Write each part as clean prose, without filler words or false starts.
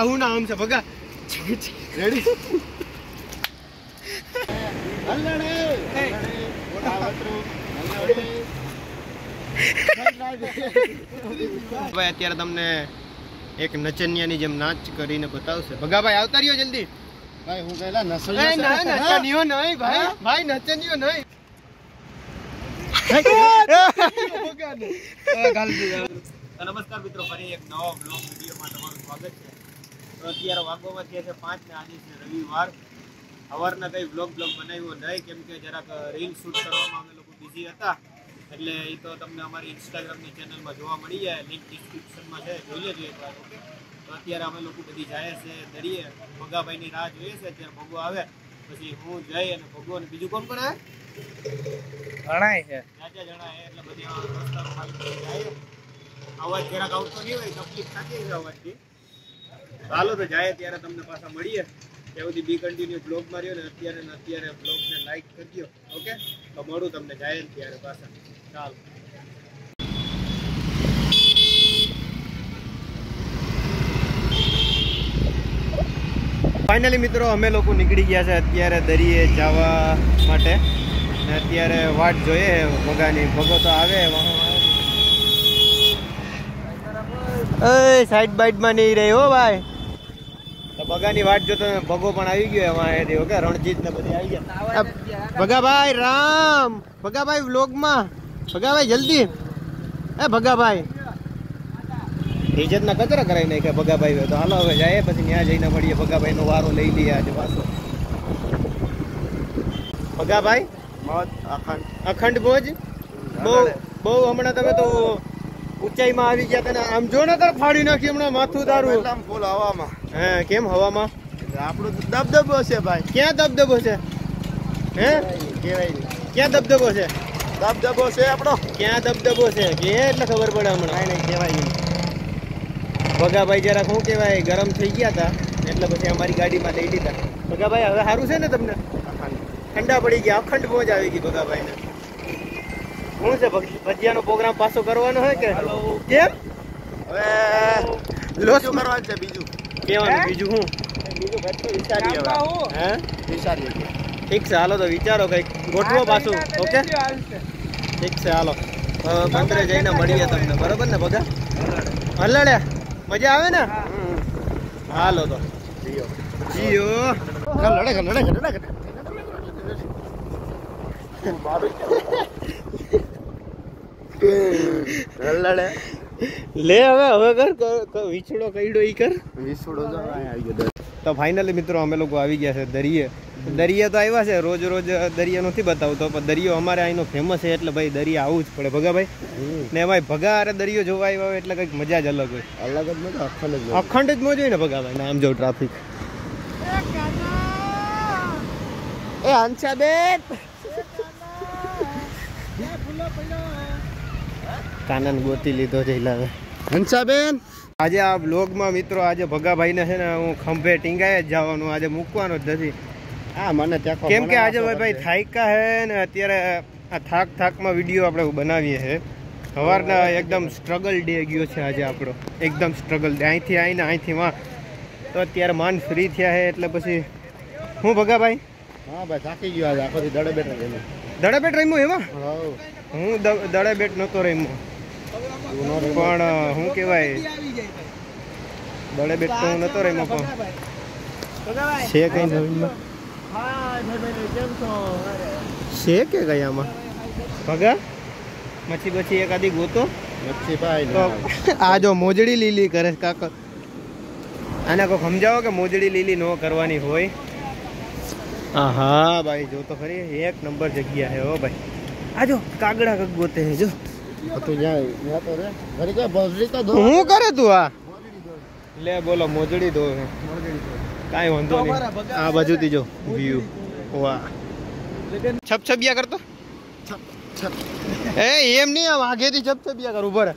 હું નામ છે ભગા રેડી ભાઈ અત્યારે તમને એક નચનિયાની જેમ નાચ કરીને બતાવશે ભગાભાઈ આવતા રહ્યો જલ્દી ભાઈ હું કહેલા નચનિયો નહીં ભાઈ ભાઈ નચનિયો નહીં નમસ્કાર મિત્રો ફરી એક નવા બ્લોગ વિડીયોમાં તમારું સ્વાગત છે તો અત્યારે વાગવામાં થયા છે 5 ને આજે છે રવિવાર સવારના કઈ બ્લોગ બનાવ્યો નહીં કેમ કે જરાક રીલ શૂટ કરવામાં અમે લોકો બિઝી હતા એટલે એ તો તમને અમારી ઇન્સ્ટાગ્રામની ચેનલમાં જોવા મળી જાય લિંક ડિસ્ક્રિપ્શનમાં છે જોઈ લેજો એકવાર ઓકે તો અત્યારે અમે લોકો બધી જાય છે દરિયે ભગાભાઈની રાહ જોઈએ છે અત્યારે ભગો આવે પછી હું જઈ અને ભગો અને બીજું કોણ કોણ આવે ઘણાય છે રાજા જણાય એટલે બધી રસ્તામાં ખાલી જાય અવાજ જરાક આવતો નહીં હોય તકલીફ થતી છે અવાજથી ચાલો તો જાય ત્યારે તમને પાછા મળીએ ત્યાં સુધી બી કન્ટિન્યુ બ્લોગ માર્યો ને અત્યારે બ્લોગને લાઈક કરજો ઓકે તો મળું તમને જાય ને ત્યારે પાછા ચાલો ફાઇનલી મિત્રો અમે લોકો નીકળી ગયા છે અત્યારે દરિયે જવા માટે ને અત્યારે વાટ જોઈએ ભગાની ભગો તો આવે સાઈડ બાઈડમાં નહીં રહી હો ભાઈ તો ભગાની વાટ જોતો ભગો પણ આવી ગયો એમાં ઓકે રણજીત ને બધી આવી ગયા ભગાભાઈ રામ ભગાભાઈ વ્લોગમાં ભગાભાઈ જલ્દી એ ભગાભાઈ ઇજ્જત ના કચરા કરાવી નાખ્યા ભગાભાઈ તો હાલો હવે જાય પછી ત્યાં જઈને મળીએ ભગાભાઈ નો વારો લઈ લઈએ આજે પાછો ભગાભાઈ અખંડ ભોજ બહુ હમણાં તમે તો ઊંચાઈમાં આવી ગયા તને આમ જો ને તાર ફાડી નાખી હમણાં માથું તારું ફૂલ હવામાં હે કેમ હવામાં આપણું દબદબો છે ભાઈ ક્યાં દબદબો છે હે ક્યાં દબદબો છે દબદબો છે આપણો ક્યાં દબદબો છે કે એટલે ખબર પડે હમણાં નહીં કહેવાય ભગાભાઈ જરાક શું કહેવાય ગરમ થઈ ગયા હતા એટલે પછી અમારી ગાડીમાં લઈ લીધા ભગાભાઈ હવે સારું છે ને તમને ઠંડા પડી ગયા અખંડ પહોંચ આવી ગઈ ભગાભાઈને શું છે ભજીયાનો પ્રોગ્રામ પાછો કરવાનો હોય કે કેમ હવે લોસ કરવાનું છે બીજું કેવાનું બીજું શું બીજું વિચારીએ હે વિચારીએ ઠીક છે હાલો તો વિચારો કંઈક ગોઠવો પાછું ઓકે ઠીક છે હાલો બંદરે જઈને મળીએ તમને બરોબર ને ભગા હલડ્યા મજા આવે ને હાલો તો જીઓ લે હવે કર વિછડો કઈડો ઈ કર વિછડો તો ફાઇનલી મિત્રો અમે લોકો આવી ગયા છે દરિયે તો આવ્યા છે રોજ દરિયા નથી બતાવતો પણ દરિયો અમારે અહીંનો ફેમસ છે એટલે ભાઈ દરિયા આવવું જ પડે ભગાભાઈ ને ભાઈ ભગા અરે દરિયો જોવા આવ્યા હોય એટલે કંઈક મજા જ અલગ હોય અખંડ જ મોજ હોય ને ભગાભાઈ નામ જો ટ્રાફિક એ હંસાબેન કાનન ગોતી લીધો છે લાવે હંસાબેન આજે આ બ્લોગમાં મિત્રો આજે ભગાભાઈને છે ને હું ખંભે ટીંગાય જ જવાનું આજે મૂકવાનો જ નથી હા મને કેમ કે આજે ભાઈ થાક્યા હે ને અત્યારે આ થાકમાં વિડીયો આપણે બનાવીએ છીએ સવારના એકદમ સ્ટ્રગલ ડે ગયો છે આજે આપણો એકદમ સ્ટ્રગલ ડે અહીંથી આવીને અહીંથી માં તો અત્યારે માન ફ્રી થયા છે એટલે પછી હું ભગાભાઈ હા ભાઈ થાકી ગયો આજે આખો દડેબેટ રમ્યો એમાં હું દડેબેટ નહોતો રમ્યો પણ શું કહેવાય દડેબેટ તો હું નહોતો રમ્યો પણ છે કઈ નવીનમાં છે કે કયામાં ભગા મચ્છી એકાદી ગોતો આ જો મોજડી લીલી કરે કાકા આને કોઈ સમજાવો કે મોજડી લીલી ન કરવાની હોય હા ભાઈ જો તો ખરી એક નંબર જગ્યા છે હો ભાઈ આ જો કાગડા કક ગોતે છે જો હું કરે તું આ લે બોલો મોજડી દો કાંઈ વાંધો નહીં આ બાજુથી જો વ્યૂ વાહ છપછપિયા કરતો એ એમ નહીં આ વાઘેથી છપછપિયા કર ઉભર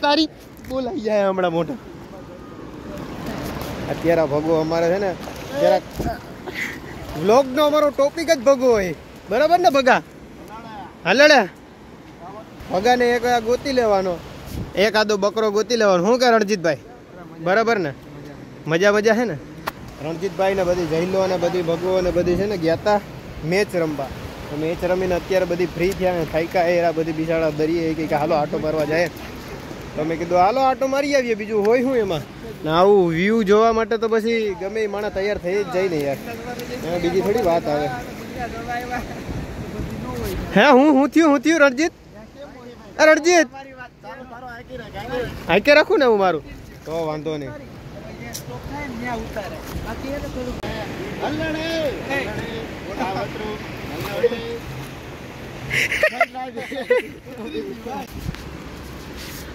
તારી બોલાઈ જાય હમણાં મોટા અત્યારે ભગો અમારે છે ને જરાક વ્લોગનો અમારો ટોપિક જ ભગો હોય બરાબર ને ભગા હલડે ભગાને એક ગોતી લેવાનો એકાદો બકરો ગોતી લેવાનો શું કે રણજીતભાઈ બરાબર ને મજા મજા છે ને રણજીતભાઈ ને બધી જયલો અને બધી ભગવો ને બધી છે ને ગયા તા મેચ રમવા તો મેચ રમીને અત્યારે બધી ફ્રી થયા ને થાયકા એરા બધી બિચારા દરિયે કે હાલો આટો મારવા જાય તો મેં કીધું હાલો આટો મારી આવીએ બીજું હોય શું એમાં ને આવું વ્યૂ જોવા માટે તો પછી ગમે એ માણસ તૈયાર થઈ જ જાય ને યાર એમાં બીજી થોડી વાત આવે હે હું થયું રણજીત રણજીત આકે રાખું ને હું મારું તો વાંધો નહીં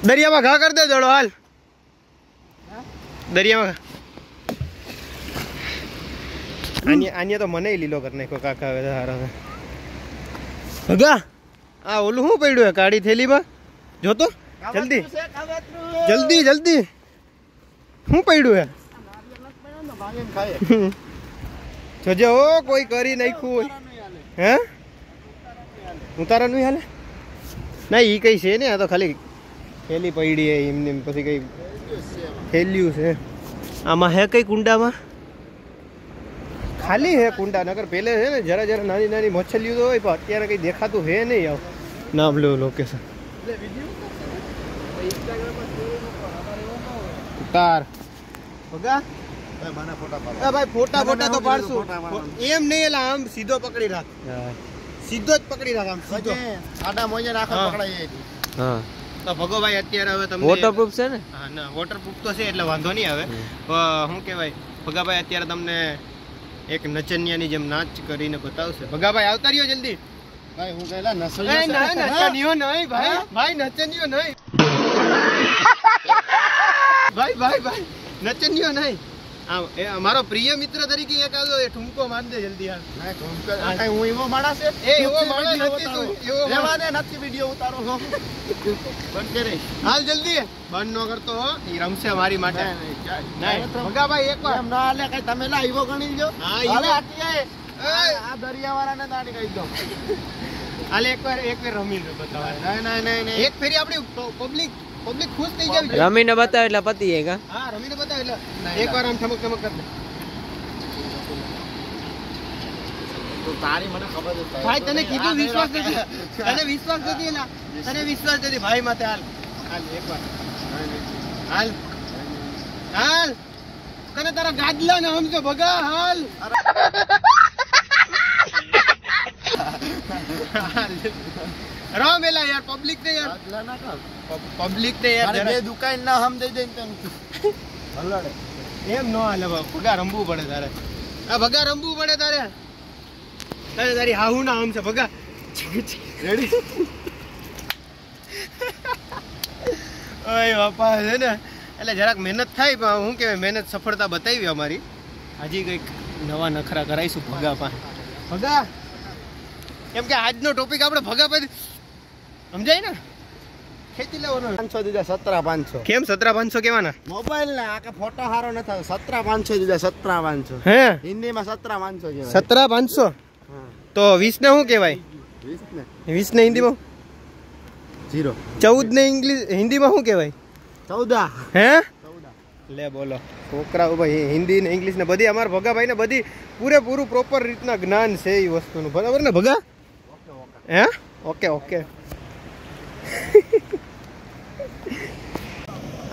દરિયામાં ઘા કરી દે જોડો હાલ દરિયામાં આની તો મને લીલો કરી નાખ્યો કાકા હારા ભગા આ ઓલું શું પડ્યું હે કાળી થેલીમાં જોતો જલ્દી જલ્દી જલ્દી શું પડ્યું હે જોજે ઓ કોઈ કરી નાખ્યું હોય હે ઉતારા નહીં હાલે ના ઈ કઈ છે ને આ તો ખાલી થેલી પડી હે એમને પછી કઈ થેલ્યું છે આમાં હે કઈ કુંડામાં ખાલી હે કુંડા નગર પહેલે છે ને જરા જરા નાની નાની મચ્છલીઓ તો હોય પણ અત્યારે કઈ દેખાતું હે નહીં આવ નામ લો લોકેશન ઉતાર ભગા ભાઈ ફોટા તો પાડશું એમ નહીં એટલે આમ સીધો પકડી રાખ સીધો જ પકડી રાખ આમ સીધો આડા મોજે રાખો પકડાય હા તો ભગોભાઈ અત્યારે હવે તમને વોટરપ્રૂફ છે ને હા ના વોટરપ્રૂફ તો છે એટલે વાંધો નહીં આવે શું કહેવાય ભગાભાઈ અત્યારે તમને એક નચનિયાની જેમ નાચ કરીને બતાવશે ભગાભાઈ આવતા રહ્યો જલ્દી ભાઈ હું કહેલા નચનિયો નહીં ભાઈ નચનિયો નહીં ભાઈ નચનિયો નહીં મારો પ્રિય મિત્ર તરીકે એક આજો એ ઠુમકો માર દે જલ્દી હાલ હું એવો માણસ છે એ એવો માણસ નથી તું એવો લેવાને નથી વિડિયો ઉતારો છો બંધ કરે હાલ જલ્દી બંધ ન કરતો હો ઈ રમશે મારી માટે નહીં ભગાભાઈ એકવાર એમ ના લે કઈ તમે લા ઈવો ગણી લ્યો હા હાલે આટીએ આ દરિયાવાળાને દાડી કહી દો હાલે એકવાર રમી બતાવા નહીં એક ફેરી આપણી પબ્લિક ખુશ થઈ જાય રમીને બતાવે એટલે પતી જાય કા હા રમીને બતાવે એટલે એકવાર આમ ઠમક ઠમક કરી દે તો તારી મને ખબર છે ભાઈ તને કીધું વિશ્વાસ નથી એલા તને વિશ્વાસ નથી ભાઈ માથે હાલ એકવાર હાલ તને તારા ગાદલા ને સમજો ભગા હાલ રમેલા યાર પબ્લિક ને યાર બે દુકાન ના હમ દઈ દે તને હલડે એમ નો હાલે ભગા રમવું પડે તારે ભગા રમવું પડે તારે તારી હાહુ ના આમ છે ભગા રેડી ઓય બાપા છે ને એટલે જરાક મહેનત થાય પણ શું કહેવાય મહેનત સફળતા બતાવી અમારી હજી કંઈક નવા નખરા કરાવીશું ભગા પાસે ભગા કેમ કે આજનો ટોપિક આપણે ભગા પાસે સમજાય ને ખેંચી લેવાનો 500 દીધા 17,500 કેમ 17,500 કેવાના મોબાઈલ ને આ કે ફોટો હારો ન થાય 17,500 દીધા 17,500 હે હિન્દીમાં 17,500 કહેવાય 17,500 તો 20 ને શું કહેવાય 20 ને હિન્દીમાં 0 14 ને ઇંગ્લિશ હિન્દીમાં શું કહેવાય 14 હે લે બોલો છોકરાઓ ભાઈ હિન્દી ને ઇંગ્લિશ ને બધી અમારા ભગાભાઈ ને બધી પૂરેપૂરું પ્રોપર રીતના જ્ઞાન છે એ વસ્તુનું બરાબર ને ભગા હે ઓકે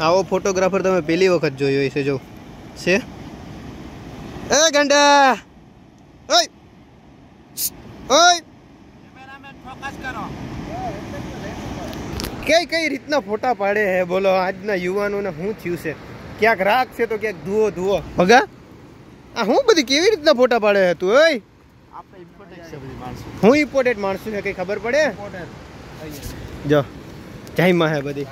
આવો ફોટોગ્રાફર તમે પહેલી વખત જોયો હશે જો છે એ ગંડા ઓય કેમેરામેન ફોકસ કરો કઈ રીતના ફોટા પાડે હે બોલો આજના યુવાનોને શું થયું છે ક્યાંક રાગ છે તો ક્યાંક ધુઓ ભગા આ હું બધી કેવી રીતના ફોટા પાડે હે તું ઓય આપણે ઇમ્પોર્ટેન્ટ છે બધી માણસો હું ઇમ્પોર્ટેન્ટ માણસ છું કઈ ખબર પડે જો જાયમાં હે બધી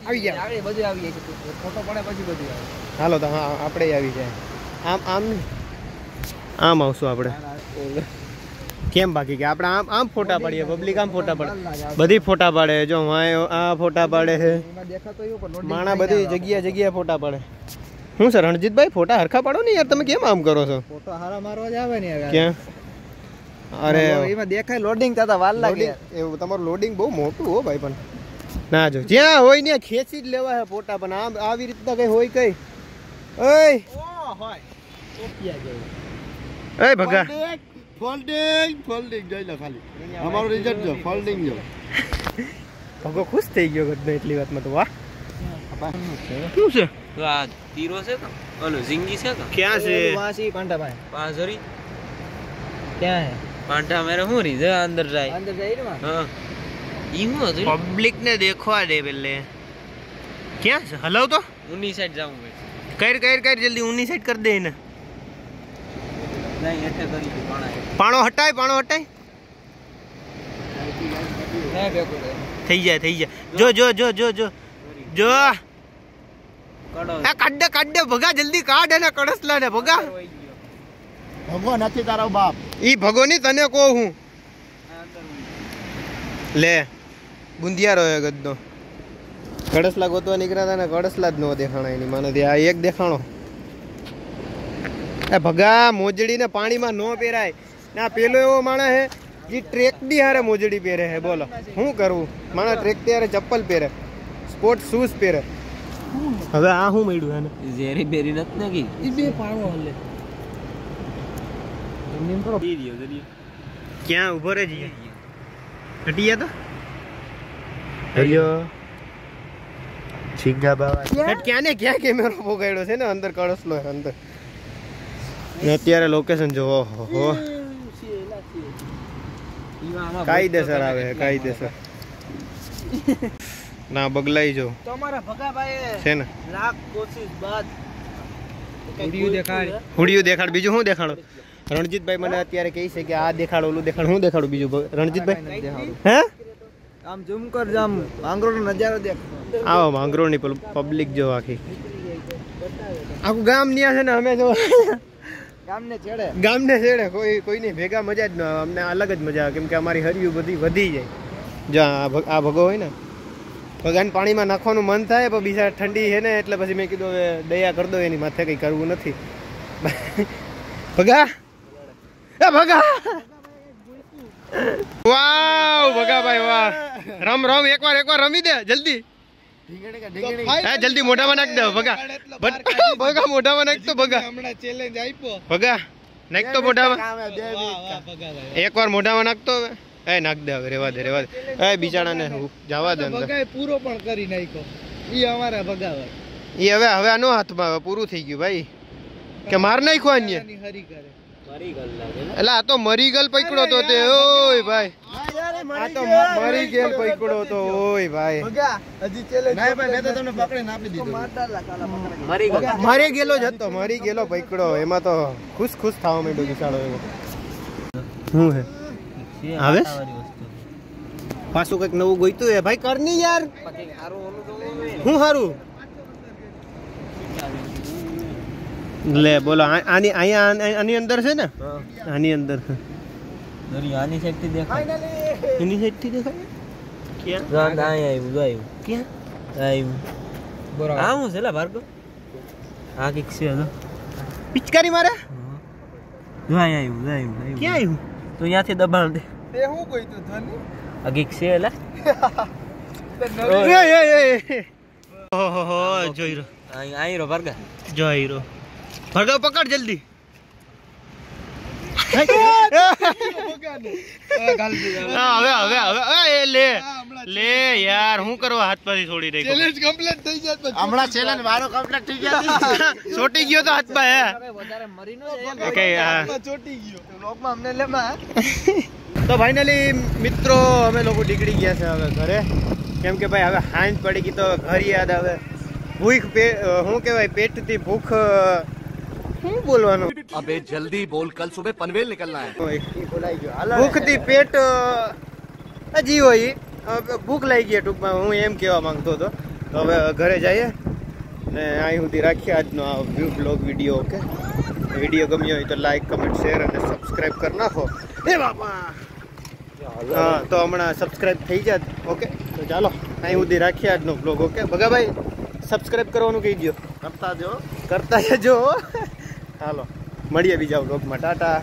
આવી જાય બધી આવી જાય ફોટો પડે પછી બધી આવે હાલો તો હા આપણે આવી જાય આમ આવશું આપણે કેમ બાકી કે આપણે આમ ફોટા પાડીએ પબ્લિક આમ ફોટા પાડે બધી ફોટા પાડે જો આ ફોટા પાડે છે માણા બધી જગ્યા ફોટા પાડે શું સર રણજીતભાઈ ફોટા હરખા પાડો ને યાર તમે કેમ આમ કરો છો ફોટો હારા મારવા જ આવે ને ક્યાં અરે એમાં દેખાય લોડિંગ થતા વાર લાગે એવું તમારું લોડિંગ બહુ મોટું હો ભાઈ પણ ના જો જ્યાં હોય ત્યાં ખેંચી જ લેવા હે ફોટા પણ આમ આવી રીતના કઈ હોય કઈ ઓય હોય ટોપિયા જેવું ઓય ભગા ફોલ્ડિંગ જોઈ લો ખાલી અમારું રિઝલ્ટ જો ફોલ્ડિંગ જો ભગો ખુશ થઈ ગયો ગદનો એટલી વાતમાં તો વાહ શું છે તો આ તીરો છે કે ઓલો ઝીંગી છે કે ક્યાં છે વાસી પાંડા ભાઈ પાસરી ક્યાં હે પાંડા મેરે હું રી જ અંદર જાય ને હા ઈ હું હતું પબ્લિક ને દેખવા દે પેલે ક્યાં છે હલાવ તો ઉની સાઈડ જાવું ભાઈ કર જલ્દી ઊની સાઈડ કર દે ને નહીં એટલે કરી દે પાણો હટાય હે બેકો થઈ જાય જો કડો આ કાઢ ભગા જલ્દી કાઢ એને કડસલા ને ભગા ભગો નથી તારો બાપ ઈ ભગો ની તને કહું હું લે બુંદિયા રહ્યો ગદ્દો કડસલા ગોતવા નીકળ્યા હતા ને કડસલા જ નો દેખાણા એની માનો આ એક દેખાણો એ ભગા મોજડી ને પાણીમાં નો પહેરાય ના પેલો એવો માણસ હે જે ટ્રેક દી હારે મોજડી પહેરે હે બોલો શું કરવું માણસ ટ્રેક દી હારે ચપ્પલ પહેરે સ્પોર્ટ શૂઝ પહેરે હવે આ શું મળ્યું એને ઝેરી બેરી નત ને કી ઈ બે પાણો હલે એમની પર વિડિયો જરી ક્યાં ઉભો રે જી હટીયા તો હરિયો છીંગા બાવા ક્યાં ને ક્યાં કેમેરો પોગાડ્યો છે ને અંદર કળસલો અંદર ને અત્યારે લોકેશન જો ઓહો કાયદેસર આવે કાયદેસર ના બગલાઈ જો તમારા ભગાભાઈ છે ને લાખ કોશિશ બાદ હુડિયું દેખાડ બીજું શું દેખાડો રણજીતભાઈ મને અત્યારે કહે છે કે આ દેખાડો ઓલું દેખાડ હું દેખાડું બીજું રણજીતભાઈ હે આમ ઝૂમ કર જામ માંગરોળનો નજારો દેખ આવો માંગરોળની પબ્લિક જો આખી આખું ગામ ન્યા છે ને અમે જો ગામને છેડે કોઈની ભેગા મજા જ ન આવે અમને અલગ જ મજા આવે કેમ કે અમારી હરિયું બધી વધી જાય જો આ ભગો હોય ને ભગાને પાણીમાં નાખવાનું મન થાય પણ બીજા ઠંડી છે ને એટલે પછી મેં કીધું હવે દયા કરી દો એની માથે કંઈ કરવું નથી ભગા એ ભગા વાવ ભગા ભાઈ વાહ રમ એકવાર રમી દે જલ્દી જલ્દી મોઢામાં નાખ દે ભગા મોઢામાં નાખ તો ભગા હમણાં ચેલેન્જ આપ્યો ભગા નાખ તો મોઢામાં એકવાર મોઢામાં નાખતો હવે એ નાખ દે હવે રેવા દે એ બિચારાને જવા દે અંદર પૂરો પણ કરી નાખ્યો ઈ અમારા ભગાવા ઈ હવે આનો હાથમાં હવે પૂરું થઈ ગયું ભાઈ કે માર નાખ્યો અન્ય હરી કરે એટલે આ તો મરી ગયેલ પકડો તો તે ઓય ભાઈ આ તો મરી ગયેલ પકડો તો ઓય ભાઈ હજી ચેલેન્જ નહીં ભાઈ મેં તો તમને પકડીને આપી દીધો મરી ગયેલો જ હતો મરી ગયેલો પકડો એમાં તો ખુશ થવા માંડ્યો વિશાળો એવો શું હે આવે પાછું કઈક નવું ગોઈતું હે ભાઈ કરની યાર હું સારું લે બોલો આની અંદર છે ને આની અંદર આની સાઈડ થી દેખાય એની સાઈડ થી દેખાય ક્યાં આવ્યું ક્યાં આવ્યું બરાબર આ હું છે લા ભાર્ગવ આ કઈક છે પિચકારી મારે જો આવ્યું ક્યાં આવ્યું તો અહીંયાથી દબાણ દે તે હું કોઈ તો ધની આ કઈક છે લા ઓહો જોઈ રહ્યો આઈ રો ભાર્ગવ જોઈ રહ્યો ભાર્ગવ પકડ જલ્દી હવે લે યાર હું કરવા હાથ પાછી છોડી રહી ચેલેન્જ કમ્પ્લીટ થઈ જાય હમણાં ચેલેન્જ મારો કમ્પ્લીટ થઈ ગયા છોટી ગયો તો હાથમાં હે વધારે મરી નો ઓકે ચોટી ગયો લોકમાં અમને લેમાં તો ફાઇનલી મિત્રો અમે લોકો નીકળી ગયા છે હવે ઘરે કેમ કે ભાઈ હવે હાંજ પડી ગઈ તો ઘર યાદ આવે ભૂખ શું કહેવાય પેટથી ભૂખ શું બોલવાનું અબે જલ્દી બોલ કલ સુબહ પનવેલ નીકળના હે ભૂખથી પેટ હજી હોય ભૂખ લાગી ગઈ ટૂંકમાં હું એમ કહેવા માંગતો હતો તો હવે ઘરે જઈએ ને અહીં સુધી રાખીએ આજનો આ બ્લોગ વિડીયો ઓકે વિડીયો ગમ્યો હોય તો લાઈક કમેન્ટ શેર અને સબસ્ક્રાઈબ કરી નાખો એ બાપા હા તો હમણાં સબસ્ક્રાઈબ થઈ જાત ઓકે તો ચાલો અહીં સુધી રાખીએ આજનો બ્લોગ ઓકે ભગાભાઈ સબસ્ક્રાઈબ કરવાનું કહી દો કરતા જજો હાલો મળીએ બીજા બ્લોગમાં ટાટા